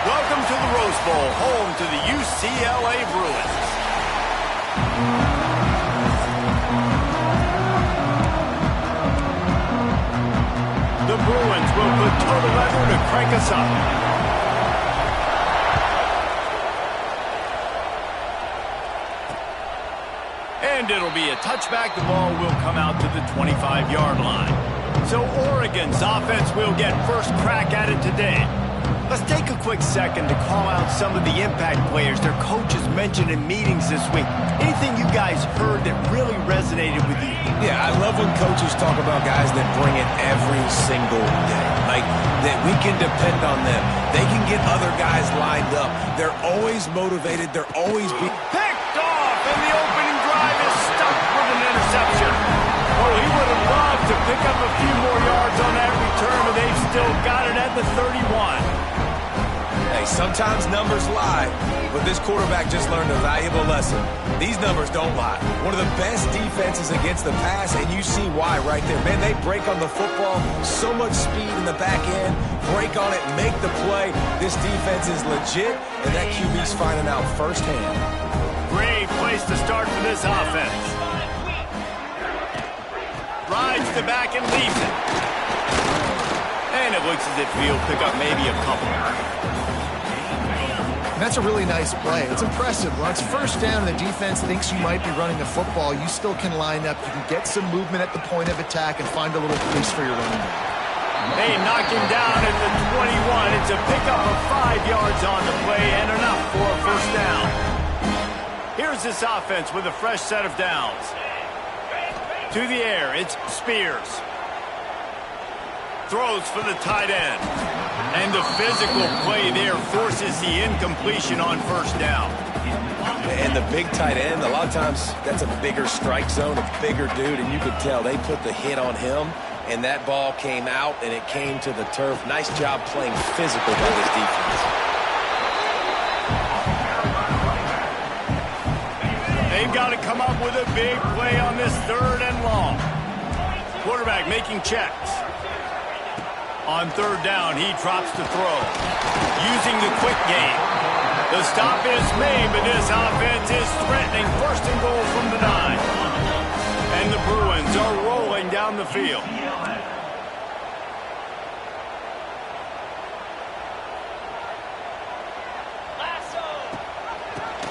Welcome to the Rose Bowl, home to the UCLA Bruins. The Bruins will put total leather to crank us up. And it'll be a touchback. The ball will come out to the 25-yard line. So Oregon's offense will get first crack at it today. Let's take a quick second to call out some of the impact players their coaches mentioned in meetings this week. Anything you guys heard that really resonated with you? Yeah, I love when coaches talk about guys that bring it every single day. Like, that we can depend on them. They can get other guys lined up. They're always motivated. They're always picked off, and the opening drive is stuck with an interception. Oh, he would have loved to pick up a few more yards on that return, but they've still got it at the 31. Hey, sometimes numbers lie, but this quarterback just learned a valuable lesson. These numbers don't lie. One of the best defenses against the pass, and you see why right there. Man, they break on the football, so much speed in the back end, break on it, make the play. This defense is legit, and that QB's finding out firsthand. Great place to start for this offense. Rides the back and leaves it. And it looks as if he'll pick up maybe a couple. That's a really nice play. It's impressive. When it's first down and the defense thinks you might be running the football, you still can line up. You can get some movement at the point of attack and find a little place for your running back. They knock him down at the 21. It's a pickup of 5 yards on the play and enough for a first down. Here's this offense with a fresh set of downs. To the air, it's Spears. Throws for the tight end. And the physical play there forces the incompletion on first down. And the big tight end, a lot of times that's a bigger strike zone, a bigger dude, and you could tell they put the hit on him, and that ball came out, and it came to the turf. Nice job playing physical by this defense. They've got to come up with a big play on this 3rd and long. Quarterback making checks. On 3rd down, he drops to throw. Using the quick game. The stop is made, but this offense is threatening 1st and goal from the 9. And the Bruins are rolling down the field.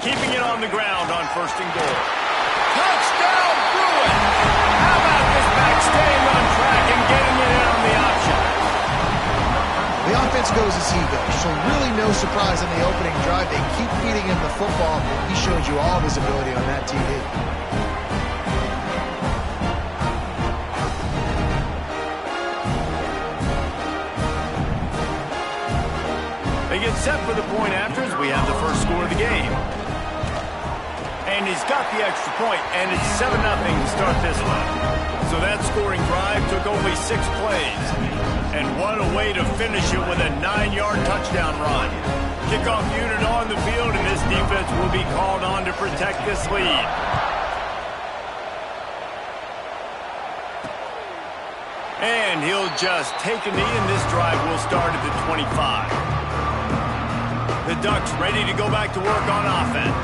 Keeping it on the ground on 1st and goal. Touchdown, Bruins! How about this back staying on track and getting it in on the option? The offense goes as he goes, so really no surprise in the opening drive. They keep feeding him the football. He showed you all of his ability on that TV. They get set for the point after as we have the first score of the game. And he's got the extra point, and it's 7-0 to start this one. So that scoring drive took only 6 plays. And what a way to finish it with a 9-yard touchdown run. Kickoff unit on the field, and this defense will be called on to protect this lead. And he'll just take a knee, and this drive will start at the 25. The Ducks ready to go back to work on offense.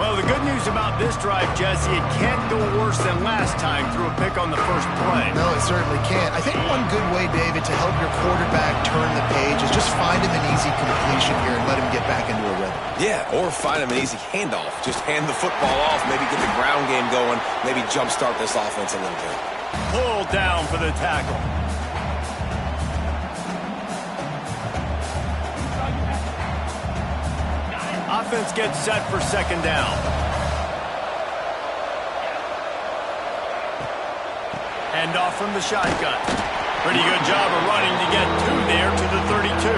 Well, the good news about this drive, Jesse, it can't go worse than last time through a pick on the first play. No, it certainly can't. I think one good way, David, to help your quarterback turn the page is just find him an easy completion here and let him get back into a rhythm. Yeah, or find him an easy handoff. Just hand the football off, maybe get the ground game going, maybe jumpstart this offense a little bit. Pull down for the tackle. Offense gets set for second down. Hand off from the shotgun. Pretty good job of running to get there to the 32.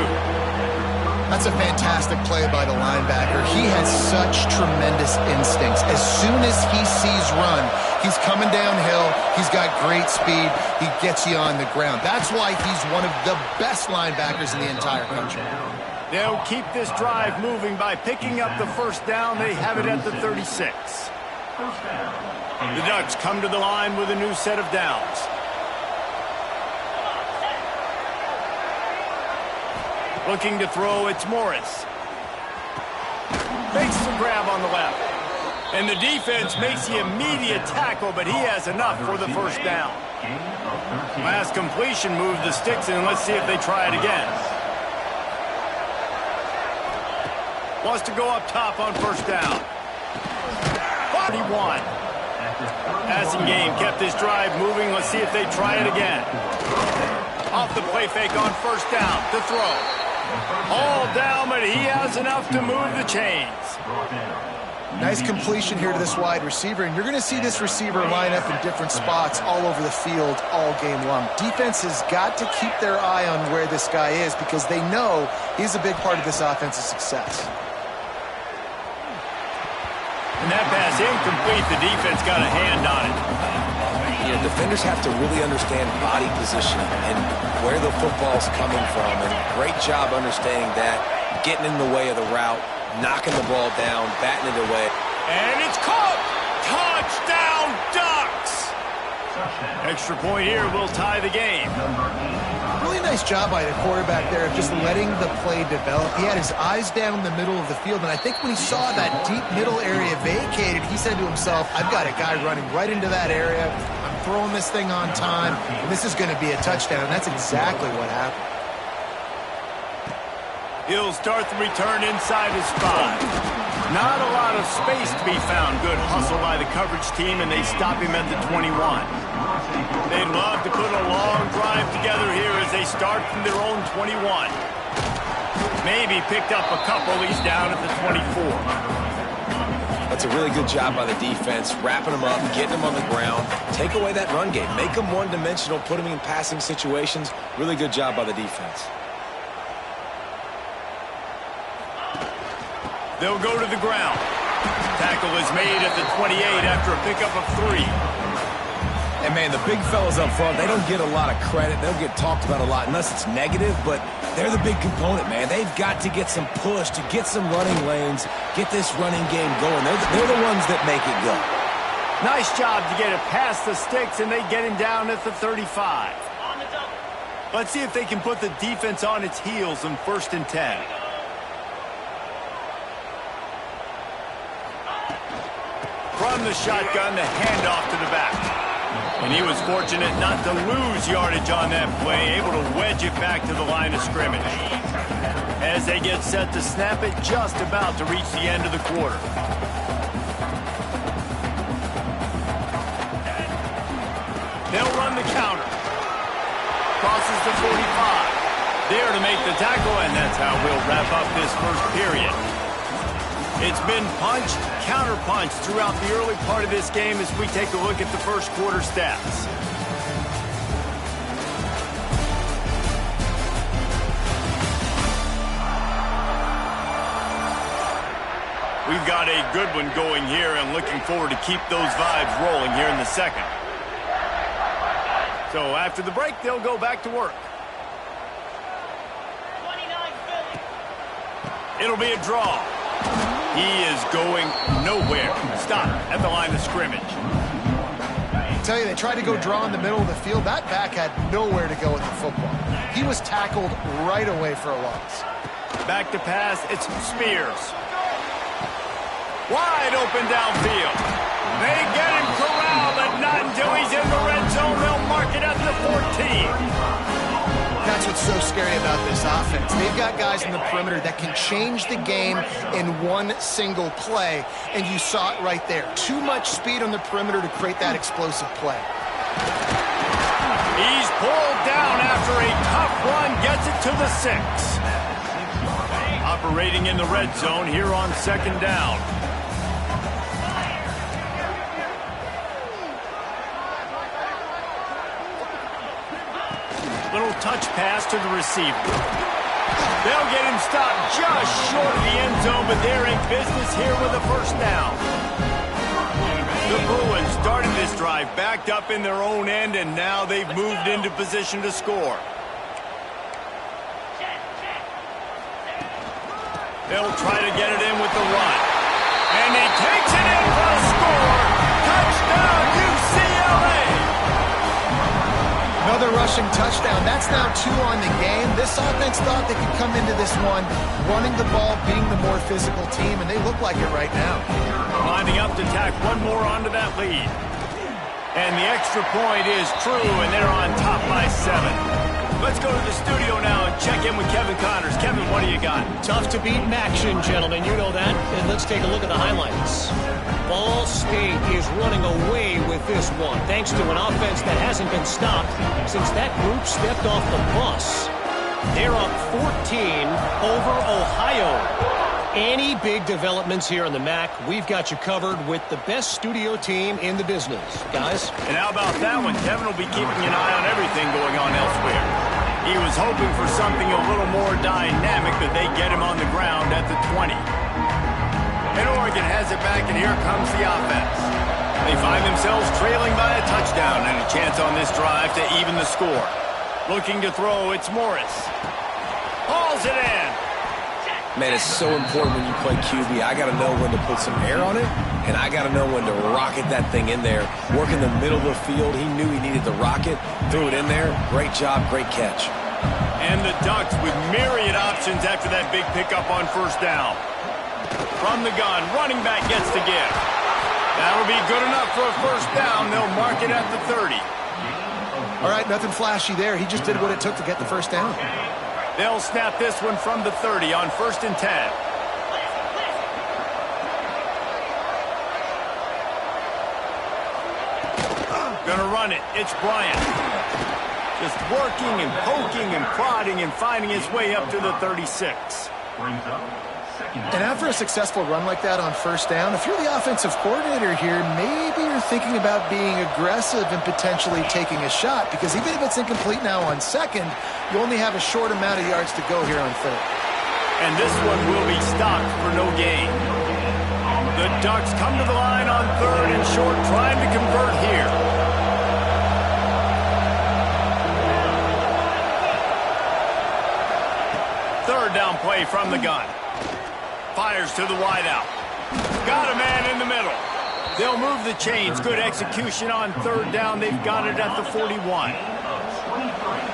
That's a fantastic play by the linebacker. He has such tremendous instincts. As soon as he sees run, he's coming downhill. He's got great speed. He gets you on the ground. That's why he's one of the best linebackers in the entire country. They'll keep this drive moving by picking up the first down. They have it at the 36. The Ducks come to the line with a new set of downs. Looking to throw, it's Morris. Makes the grab on the left. And the defense makes the immediate tackle, but he has enough for the first down. Last completion moved the sticks, and let's see if they try it again. Wants to go up top on first down. 41. Passing game kept this drive moving. Let's see if they try it again. Off the play fake on first down to throw. All down, but he has enough to move the chains. Nice completion here to this wide receiver, and you're going to see this receiver line up in different spots all over the field all game long. Defense has got to keep their eye on where this guy is because they know he's a big part of this offense's success. And that pass incomplete. The defense got a hand on it. You know, defenders have to really understand body position and where the football's coming from. And great job understanding that, getting in the way of the route, knocking the ball down, batting it away. And it's caught! Touchdown, Ducks! Extra point here will tie the game. Really nice job by the quarterback there of just letting the play develop. He had his eyes down the middle of the field, and I think when he saw that deep middle area vacated, he said to himself, I've got a guy running right into that area. I'm throwing this thing on time, and this is going to be a touchdown, and that's exactly what happened. He'll start the return inside his 5. Not a lot of space to be found. Good hustle by the coverage team, and they stop him at the 21. They'd love to put a long drive together here as they start from their own 21. Maybe picked up a couple. He's down at the 24. That's a really good job by the defense, wrapping them up, getting them on the ground. Take away that run game. Make them one-dimensional, put them in passing situations. Really good job by the defense. They'll go to the ground. Tackle is made at the 28 after a pickup of 3. And, man, the big fellas up front, they don't get a lot of credit. They don't get talked about a lot unless it's negative, but they're the big component, man. They've got to get some push, to get some running lanes, get this running game going. They're the ones that make it go. Nice job to get it past the sticks, and they get him down at the 35. Let's see if they can put the defense on its heels in 1st and 10. From the shotgun, the handoff to the back. And he was fortunate not to lose yardage on that play, able to wedge it back to the line of scrimmage. As they get set to snap it, just about to reach the end of the quarter. They'll run the counter. Crosses the 45. There to make the tackle, and that's how we'll wrap up this first period. It's been punched, counter-punched throughout the early part of this game as we take a look at the first quarter stats. We've got a good one going here and looking forward to keep those vibes rolling here in the second. So after the break, they'll go back to work. It'll be a draw. He is going nowhere. Stop at the line of scrimmage. I tell you, they tried to go draw in the middle of the field. That back had nowhere to go with the football. He was tackled right away for a loss. Back to pass, it's Spears. Wide open downfield. They get him corralled, but not until he's in the red zone. They'll mark it at the 14. That's what's so scary about this offense. They've got guys in the perimeter that can change the game in one single play, and you saw it right there. Too much speed on the perimeter to create that explosive play. He's pulled down after a tough run, gets it to the 6. Operating in the red zone here on second down. Little touch pass to the receiver. They'll get him stopped just short of the end zone, but they're in business here with a first down. The Bruins started this drive backed up in their own end, and now they've moved into position to score. They'll try to get it in with the run. And he takes it in for a score. Touchdown, UCLA! Another rushing touchdown. That's now 2 on the game. This offense thought they could come into this one running the ball, being the more physical team, and they look like it right now. Lining up to tack one more onto that lead. And the extra point is true, and they're on top by 7. Let's go to the studio now and check in with Kevin Connors. Kevin, what do you got? Tough to beat in action, gentlemen. You know that. And let's take a look at the highlights. Ball State is running away with this one, thanks to an offense that hasn't been stopped since that group stepped off the bus. They're up 14 over Ohio. Any big developments here on the MAC, we've got you covered with the best studio team in the business. Guys? And how about that one? Kevin will be keeping an eye on everything going on elsewhere. He was hoping for something a little more dynamic, but they get him on the ground at the 20. And Oregon has it back, and here comes the offense. They find themselves trailing by a touchdown and a chance on this drive to even the score. Looking to throw, it's Morris. Hauls it in. Man, it's so important when you play QB. I got to know when to put some air on it, and I got to know when to rocket that thing in there. Work in the middle of the field. He knew he needed to rocket. Threw it in there. Great job, great catch. And the Ducks with myriad options after that big pickup on first down. From the gun, running back gets the give. That'll be good enough for a first down. They'll mark it at the 30. All right, nothing flashy there. He just did what it took to get the first down. They'll snap this one from the 30 on 1st and 10. Gonna run it. It's Bryant. Just working and poking and prodding and finding his way up to the 36. And after a successful run like that on first down, if you're the offensive coordinator here, maybe you're thinking about being aggressive and potentially taking a shot, because even if it's incomplete now on second, you only have a short amount of yards to go here on third. And this one will be stopped for no gain. The Ducks come to the line on third and short, trying to convert here. Third down play from the gun. Fires to the wideout. Got a man in the middle. They'll move the chains. Good execution on third down. They've got it at the 41.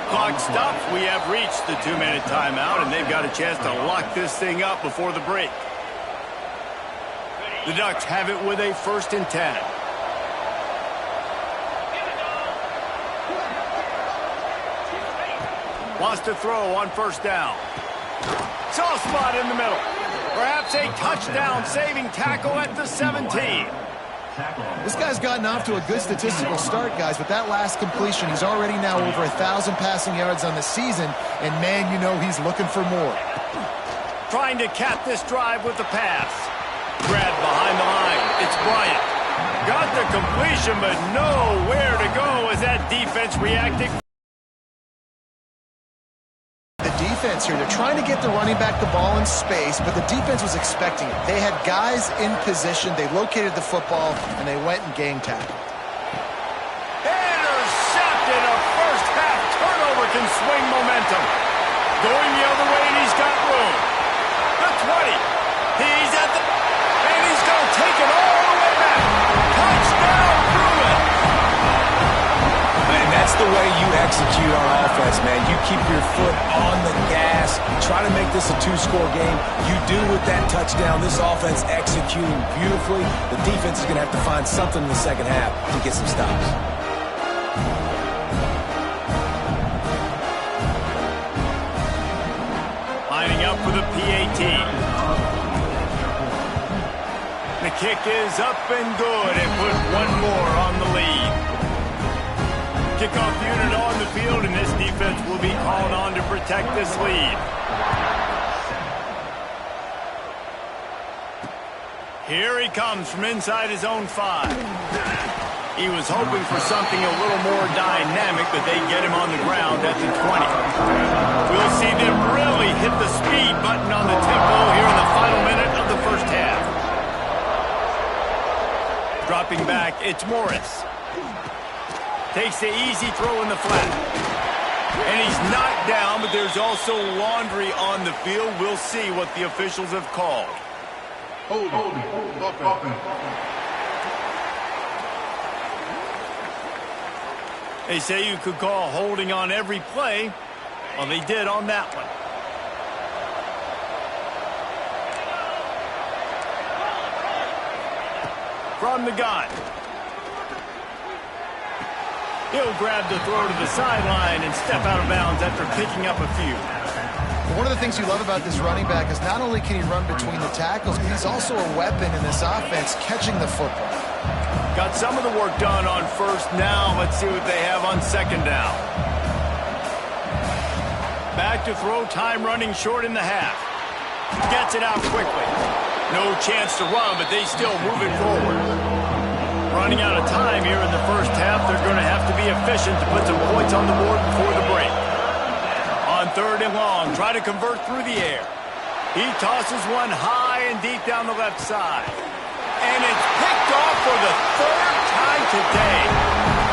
Clock stops. We have reached the 2-minute timeout, and they've got a chance to lock this thing up before the break. The Ducks have it with a 1st and 10. Wants to throw on first down. Soft spot in the middle. Perhaps a touchdown-saving tackle at the 17. This guy's gotten off to a good statistical start, guys. With that last completion, he's already now over 1,000 passing yards on the season, and man, you know he's looking for more. Trying to cap this drive with the pass. Grabbed behind the line. It's Bryant. Got the completion, but nowhere to go as that defense reacted. Defense here. They're trying to get the running back the ball in space, but the defense was expecting it. They had guys in position. They located the football, and they went and gang tackled. Intercepted. A first-half turnover can swing momentum. Going the other way, and he's got room. The 20. He's at the... And he's going to take it all the way back. Touchdown, Bruins. Man, that's the way you execute on offense, man. You keep your foot on the gas. Try to make this a two-score game. You do with that touchdown. This offense executing beautifully. The defense is going to have to find something in the second half to get some stops. Lining up for the PAT. The kick is up and good and put one more on the lead. Kickoff unit on the field, and this defense will be called on to protect this lead. Here he comes from inside his own 5. He was hoping for something a little more dynamic, but they get him on the ground at the 20. We'll see them really hit the speed button on the tempo here in the final minute of the first half. Dropping back, it's Morris. Takes the easy throw in the flat. And he's knocked down, but there's also laundry on the field. We'll see what the officials have called. Hold on. They say you could call holding on every play. Well, they did on that one. From the gun. He'll grab the throw to the sideline and step out of bounds after picking up a few. One of the things you love about this running back is not only can he run between the tackles, but he's also a weapon in this offense catching the football. Got some of the work done on first. Now let's see what they have on second down. Back to throw, time running short in the half. Gets it out quickly. No chance to run, but they still move it forward. Running out of time here in the first half. They're going to have to be efficient to put some points on the board before the break. On third and long, try to convert through the air. He tosses one high and deep down the left side. And it's picked off for the third time today.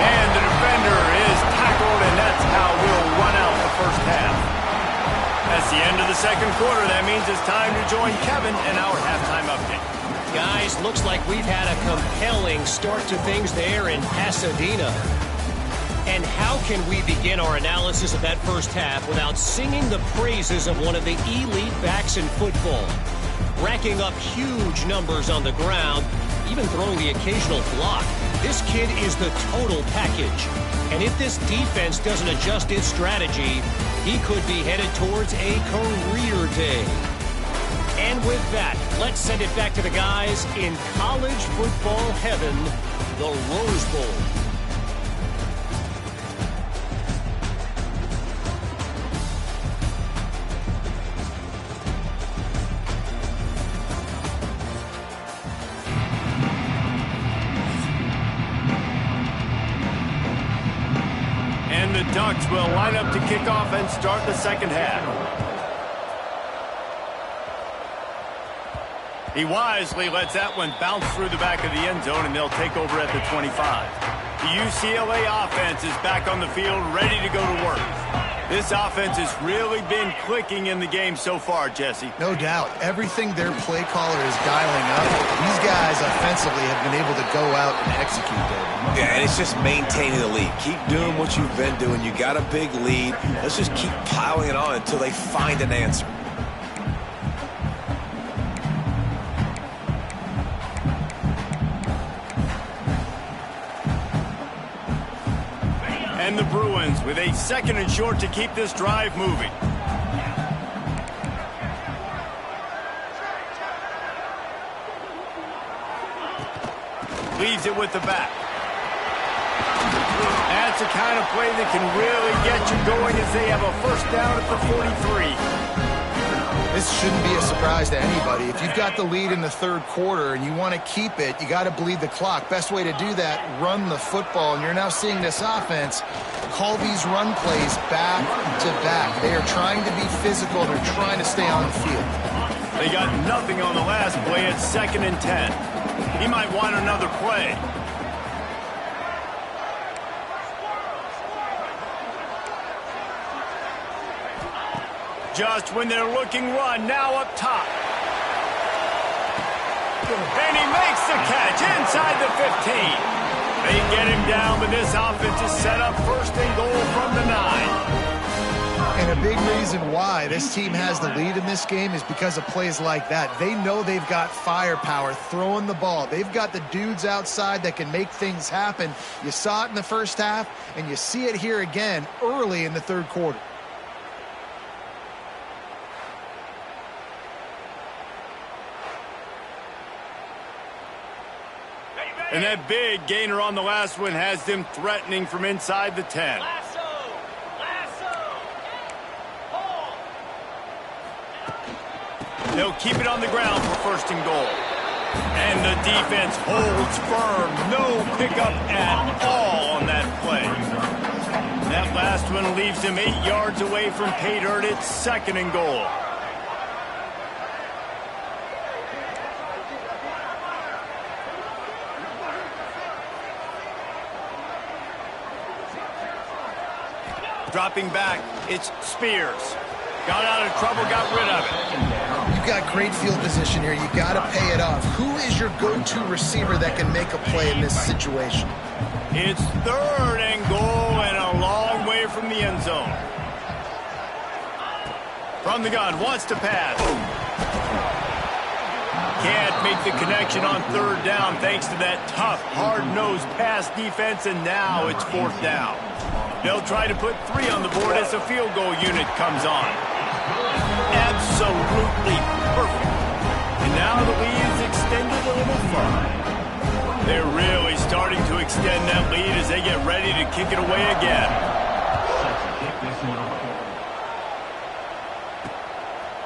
And the defender is tackled, and that's how we'll run out the first half. That's the end of the second quarter. That means it's time to join Kevin in our halftime update. Guys, looks like we've had a compelling start to things there in Pasadena. And how can we begin our analysis of that first half without singing the praises of one of the elite backs in football? Racking up huge numbers on the ground, even throwing the occasional block. This kid is the total package. And if this defense doesn't adjust its strategy, he could be headed towards a career day. And with that, let's send it back to the guys in college football heaven, the Rose Bowl. And the Ducks will line up to kick off and start the second half. He wisely lets that one bounce through the back of the end zone, and they'll take over at the 25. The UCLA offense is back on the field, ready to go to work. This offense has really been clicking in the game so far, Jesse. No doubt. Everything their play caller is dialing up, these guys offensively have been able to go out and execute, David. Yeah, and it's just maintaining the lead. Keep doing what you've been doing. You got a big lead. Let's just keep piling it on until they find an answer. And the Bruins with a second and short to keep this drive moving. Leaves it with the back. That's the kind of play that can really get you going as they have a first down at the 43. This shouldn't be a surprise to anybody. If you've got the lead in the third quarter and you want to keep it, you got to bleed the clock. Best way to do that, run the football. And you're now seeing this offense call these run plays back to back. They are trying to be physical. They're trying to stay on the field. They got nothing on the last play at 2nd and 10. He might want another play. Just when they're looking run, now up top. And he makes the catch inside the 15. They get him down, but this offense is set up first and goal from the 9. And a big reason why this team has the lead in this game is because of plays like that. They know they've got firepower throwing the ball. They've got the dudes outside that can make things happen. You saw it in the first half, and you see it here again early in the third quarter. And that big gainer on the last one has them threatening from inside the 10. They'll keep it on the ground for first and goal. And the defense holds firm. No pickup at all on that play. That last one leaves him 8 yards away from pay dirt. It's second and goal. Dropping back, it's Spears. Got out of trouble, got rid of it. You've got great field position here. You got to pay it off. Who is your go-to receiver that can make a play in this situation? It's third and goal and a long way from the end zone. From the gun, wants to pass. Can't make the connection on third down thanks to that tough, hard-nosed pass defense, and now it's fourth down. They'll try to put 3 on the board as the field goal unit comes on. Absolutely perfect. And now the lead is extended a little further. They're really starting to extend that lead as they get ready to kick it away again.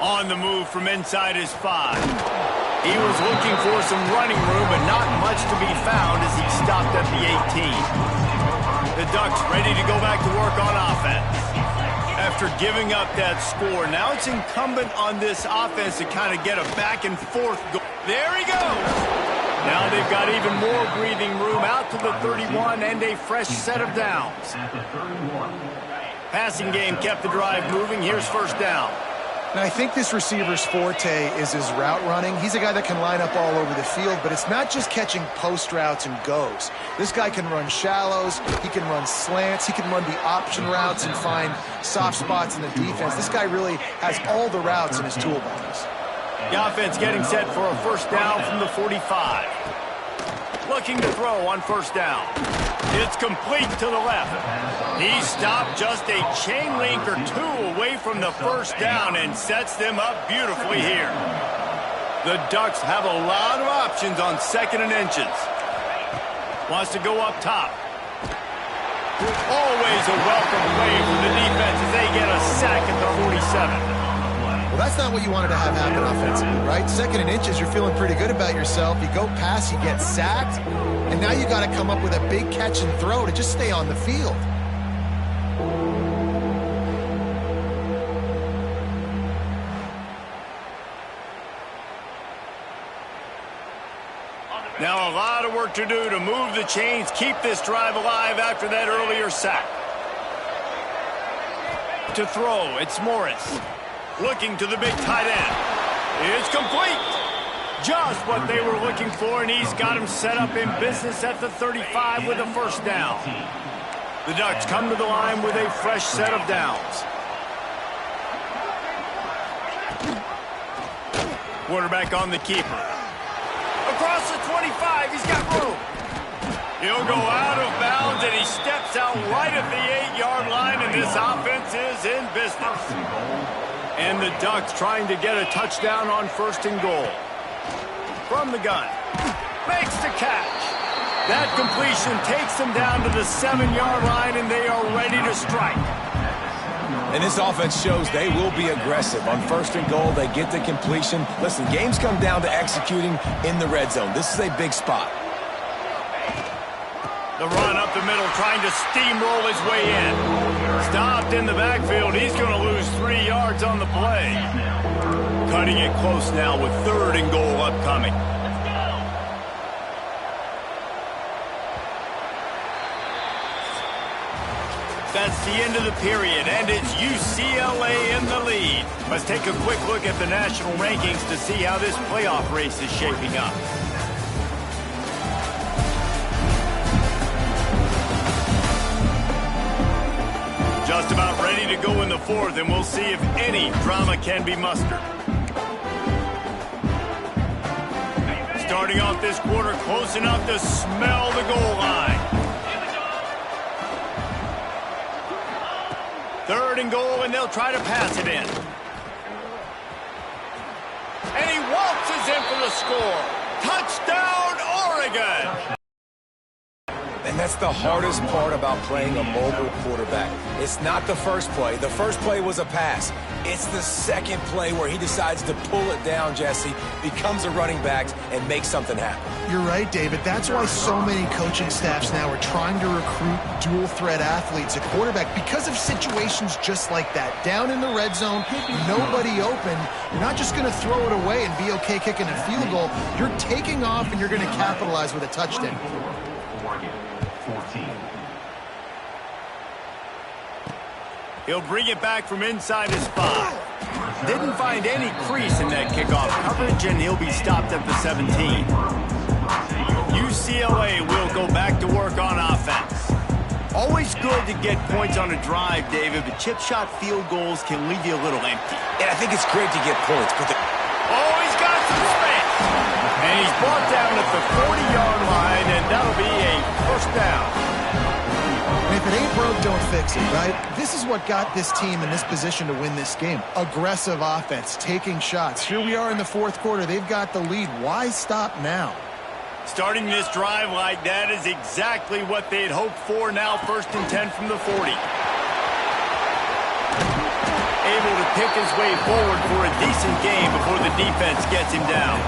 On the move from inside his 5. He was looking for some running room, but not much to be found as he stopped at the 18. The Ducks ready to go back to work on offense. After giving up that score, now it's incumbent on this offense to kind of get a back and forth goal. There he goes. Now they've got even more breathing room out to the 31 and a fresh set of downs. Passing game kept the drive moving. Here's first down. Now, I think this receiver's forte is his route running. He's a guy that can line up all over the field, but it's not just catching post routes and goes. This guy can run shallows, he can run slants, he can run the option routes and find soft spots in the defense. This guy really has all the routes in his toolbox. The offense getting set for a first down from the 45. Looking to throw on first down. It's complete to the left. He stopped just a chain link or 2 away from the first down and sets them up beautifully here. The Ducks have a lot of options on second and inches. Wants to go up top. Always a welcome play from the defense as they get a sack at the 47. Well, that's not what you wanted to have happen offensively, right? Second and inches, you're feeling pretty good about yourself. You go past, you get sacked, and now you got to come up with a big catch and throw to just stay on the field. Now a lot of work to do to move the chains, keep this drive alive after that earlier sack. To throw, it's Morris. Looking to the big tight end. It's complete. Just what they were looking for, and he's got him set up in business at the 35 with a first down. The Ducks come to the line with a fresh set of downs. Quarterback on the keeper. Across the 25, he's got room. He'll go out of bounds, and he steps out right at the 8-yard line, and this offense is in business. And the Ducks trying to get a touchdown on first and goal. From the gun. Makes the catch. That completion takes them down to the 7-yard line, and they are ready to strike. And this offense shows they will be aggressive. On first and goal, they get the completion. Listen, games come down to executing in the red zone. This is a big spot. The run up the middle, trying to steamroll his way in. Stopped in the backfield. He's going to lose 3 yards on the play. Cutting it close now with third and goal upcoming. That's the end of the period, and it's UCLA in the lead. Let's take a quick look at the national rankings to see how this playoff race is shaping up. fourth, and we'll see if any drama can be mustered. Starting off this quarter close enough to smell the goal line. Third and goal, and they'll try to pass it in. And he waltzes in for the score. Touchdown, Oregon! And that's the hardest part about playing a mobile quarterback. It's not the first play. The first play was a pass. It's the second play where he decides to pull it down, Jesse, becomes a running back, and makes something happen. You're right, David. That's why so many coaching staffs now are trying to recruit dual-threat athletes at quarterback because of situations just like that. Down in the red zone, nobody open. You're not just going to throw it away and be okay kicking a field goal. You're taking off, and you're going to capitalize with a touchdown. He'll bring it back from inside his 5. Didn't find any crease in that kickoff coverage, and he'll be stopped at the 17. UCLA will go back to work on offense. Always good to get points on a drive, David, but chip shot field goals can leave you a little empty. And I think it's great to get points, but oh, he's got some space! And he's brought down at the 40-yard line, and that'll be a first down. And if it ain't broke, don't fix it, right? This is what got this team in this position to win this game. Aggressive offense, taking shots. Here we are in the fourth quarter. They've got the lead. Why stop now? Starting this drive like that is exactly what they had hoped for. Now 1st and 10 from the 40. Able to pick his way forward for a decent game before the defense gets him down.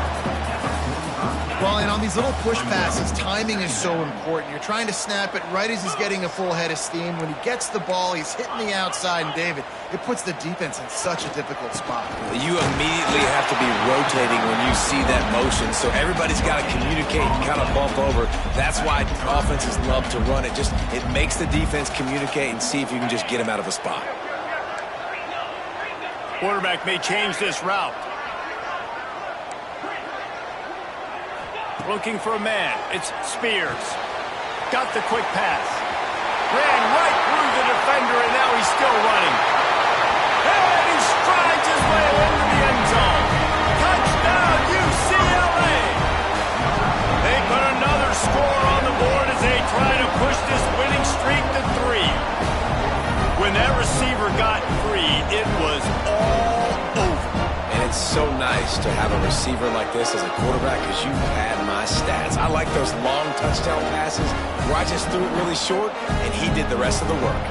Well, and on these little push passes, timing is so important. You're trying to snap it right as he's getting a full head of steam. When he gets the ball, he's hitting the outside, and David, it puts the defense in such a difficult spot. you immediately have to be rotating when you see that motion, so everybody's got to communicate and kind of bump over. That's why offenses love to run it. It makes the defense communicate and see if you can just get him out of a spot. Quarterback may change this route. Looking for a man. It's Spears. Got the quick pass. Ran right through the defender, and now he's still running. And he strides his way into the end zone. Touchdown, UCLA! They put another score on the board as they try to push this winning streak to 3. When that receiver got free, it was all over. And it's so nice to have a receiver like this as a quarterback because you pad my stats. I like those long touchdown passes where I just threw it really short and he did the rest of the work.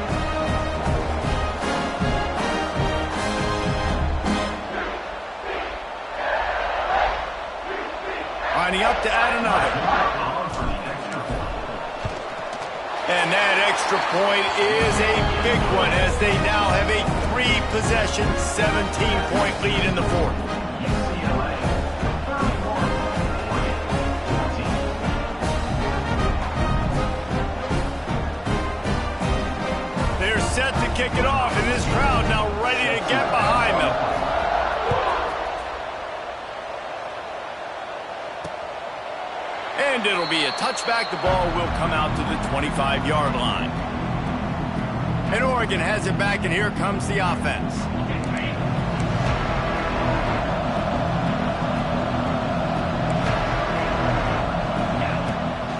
Lining up to add another. And that extra point is a big one as they now have a 3-possession, 17-point lead in the fourth. They're set to kick it off, and this crowd now ready to get behind them. And it'll be a touchback. The ball will come out to the 25-yard line. And Oregon has it back, and here comes the offense.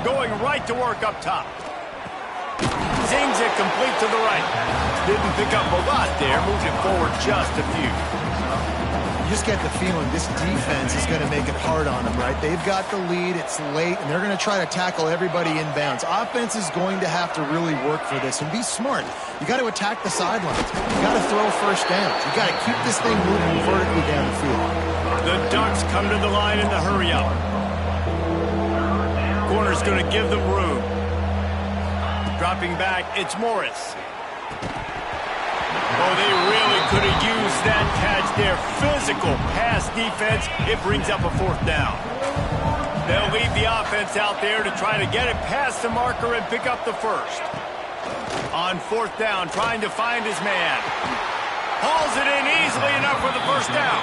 Going right to work up top. Zings it complete to the right. Didn't pick up a lot there. Moved it forward just a few. You just get the feeling this defense is going to make it hard on them, right? They've got the lead, it's late, and they're going to try to tackle everybody inbounds. Offense is going to have to really work for this and be smart. You got to attack the sidelines. You got to throw first down. You got to keep this thing moving vertically down the field. The Ducks come to the line in the hurry-up. Corner's going to give them room. Dropping back, it's Morris. Oh, they really could have used that catch there. Physical pass defense. It brings up a fourth down. They'll leave the offense out there to try to get it past the marker and pick up the first. On fourth down, trying to find his man. Hauls it in easily enough for the first down.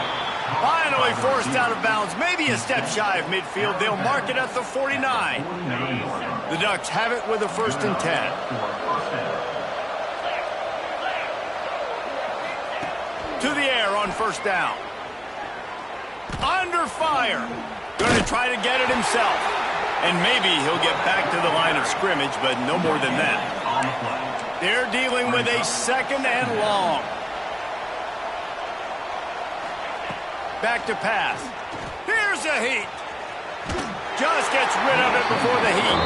Finally forced out of bounds. Maybe a step shy of midfield. They'll mark it at the 49. The Ducks have it with a 1st and 10. To the air on first down. Under fire. Going to try to get it himself. And maybe he'll get back to the line of scrimmage, but no more than that. They're dealing with a second and long. Back to pass. Here's a heat. Just gets rid of it before the heat.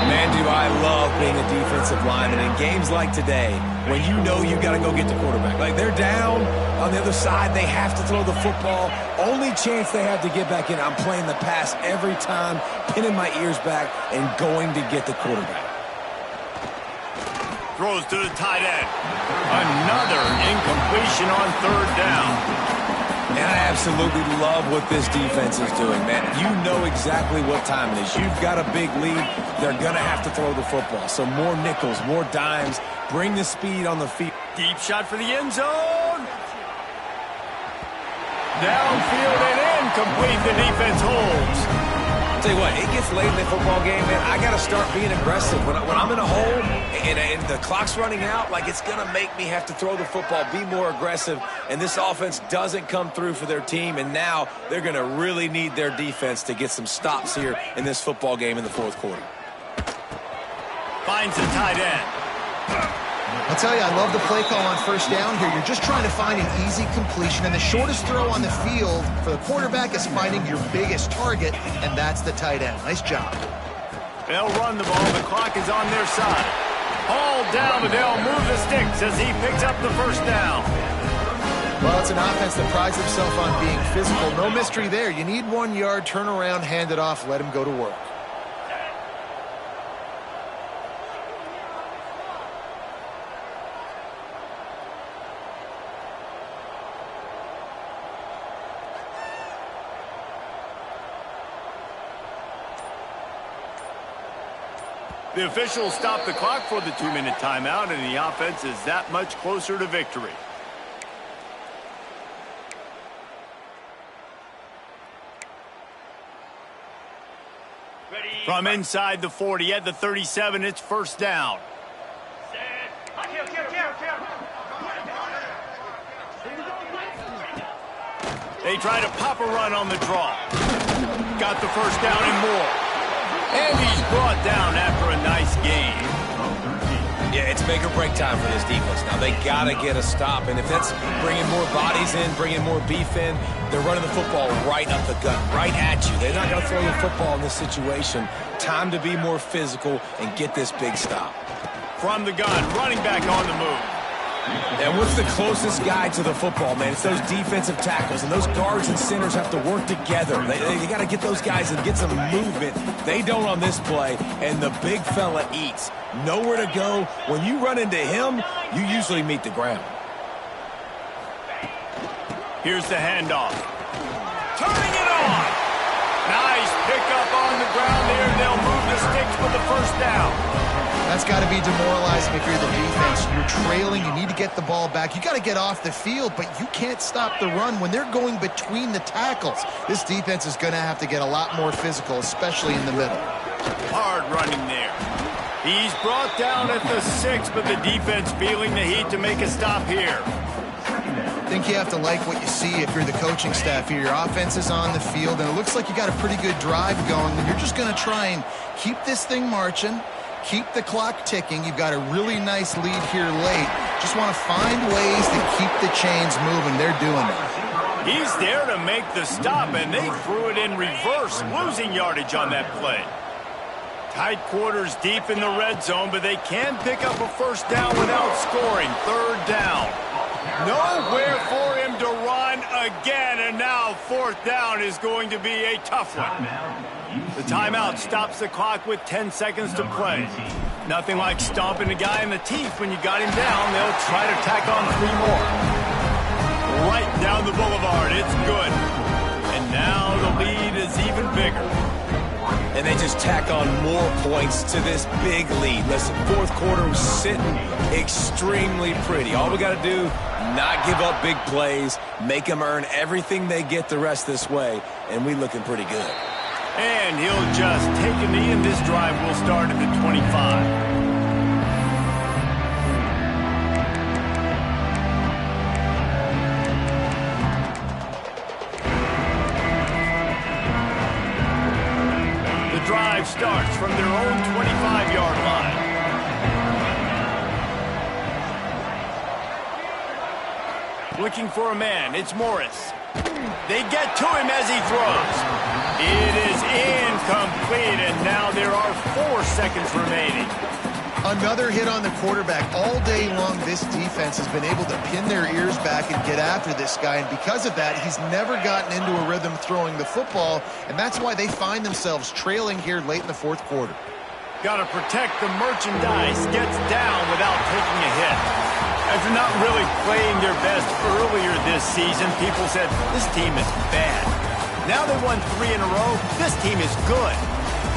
Man, do I love being a defensive lineman in games like today when you know you got to go get the quarterback. Like, they're down on the other side. They have to throw the football. Only chance they have to get back in. I'm playing the pass every time, pinning my ears back, and going to get the quarterback. Throws to the tight end. Another incompletion on third down. And I absolutely love what this defense is doing, man. You know exactly what time it is. You've got a big lead. They're going to have to throw the football. So more nickels, more dimes. Bring the speed on the field. Deep shot for the end zone. Downfield and incomplete. The defense holds. Tell you what, it gets late in the football game, man. I got to start being aggressive. When I'm in a hole and the clock's running out, like, it's going to make me have to throw the football, be more aggressive. And this offense doesn't come through for their team, and now they're going to really need their defense to get some stops here in this football game in the fourth quarter. Finds the tight end. I'll tell you, I love the play call on first down here. You're just trying to find an easy completion, and the shortest throw on the field for the quarterback is finding your biggest target, and that's the tight end. Nice job. They'll run the ball. The clock is on their side. All down, but they'll move the sticks as he picks up the first down. Well, it's an offense that prides itself on being physical. No mystery there. You need 1 yard, turn around, hand it off, let him go to work. The officials stop the clock for the 2-minute timeout, and the offense is that much closer to victory. From inside the 40 at the 37, it's first down. They try to pop a run on the draw. Got the first down and more. And he's brought down after a nice game. Yeah, it's make or break time for this defense. Now, they got to get a stop. And if that's bringing more bodies in, bringing more beef in, they're running the football right up the gut, right at you. They're not going to throw the football in this situation. Time to be more physical and get this big stop. From the gun, running back on the move. And what's the closest guy to the football, man? It's those defensive tackles, and those guards and centers have to work together. They got to get those guys and get some movement. They don't on this play, and the big fella eats. Nowhere to go. When you run into him, you usually meet the ground. Here's the handoff. Turning it on. Nice pickup on the ground there. They'll move the sticks for the first down. That's got to be demoralizing if you're the defense. You're trailing. You need to get the ball back. You got to get off the field, but you can't stop the run when they're going between the tackles. This defense is going to have to get a lot more physical, especially in the middle. Hard running there. He's brought down at the 6, but the defense feeling the heat to make a stop here. I think you have to like what you see if you're the coaching staff here. Your offense is on the field, and it looks like you got a pretty good drive going, and you're just going to try and keep this thing marching. Keep the clock ticking. You've got a really nice lead here late. Just want to find ways to keep the chains moving. They're doing it. He's there to make the stop, and they threw it in reverse, losing yardage on that play. Tight quarters deep in the red zone, but they can pick up a first down without scoring. Third down. Nowhere for him to run again, and now fourth down is going to be a tough one. The timeout stops the clock with 10 seconds to play. Nothing like stomping a guy in the teeth when you got him down. They'll try to tack on 3 more. Right down the boulevard. It's good. And now the lead is even bigger. And they just tack on more points to this big lead. Listen, fourth quarter was sitting extremely pretty. All we got to do, not give up big plays, make them earn everything they get the rest this way, and we looking pretty good. And he'll just take a knee, and this drive will start at the 25. starts from their own 25-yard line. Looking for a man. It's Morris. They get to him as he throws. It is incomplete, and now there are 4 seconds remaining. Another hit on the quarterback. All day long, this defense has been able to pin their ears back and get after this guy, and because of that, he's never gotten into a rhythm throwing the football, and that's why they find themselves trailing here late in the fourth quarter. Got to protect the merchandise. Gets down without taking a hit. After not really playing their best earlier this season, people said, this team is bad. Now they won 3 in a row. This team is good.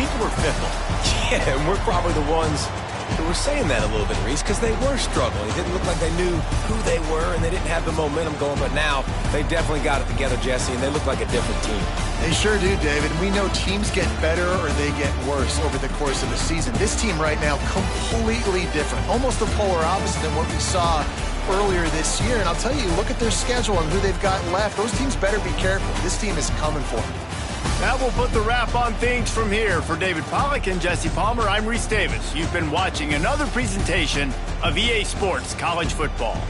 People were fickle. Yeah, and we're probably the ones who were saying that a little bit, Reese, because they were struggling. It didn't look like they knew who they were, and they didn't have the momentum going. But now they definitely got it together, Jesse, and they look like a different team. They sure do, David. We know teams get better or they get worse over the course of the season. This team right now, completely different. Almost the polar opposite than what we saw earlier this year. And I'll tell you, look at their schedule and who they've got left. Those teams better be careful. This team is coming for them. That will put the wrap on things from here. For David Pollack and Jesse Palmer, I'm Reese Davis. You've been watching another presentation of EA Sports College Football.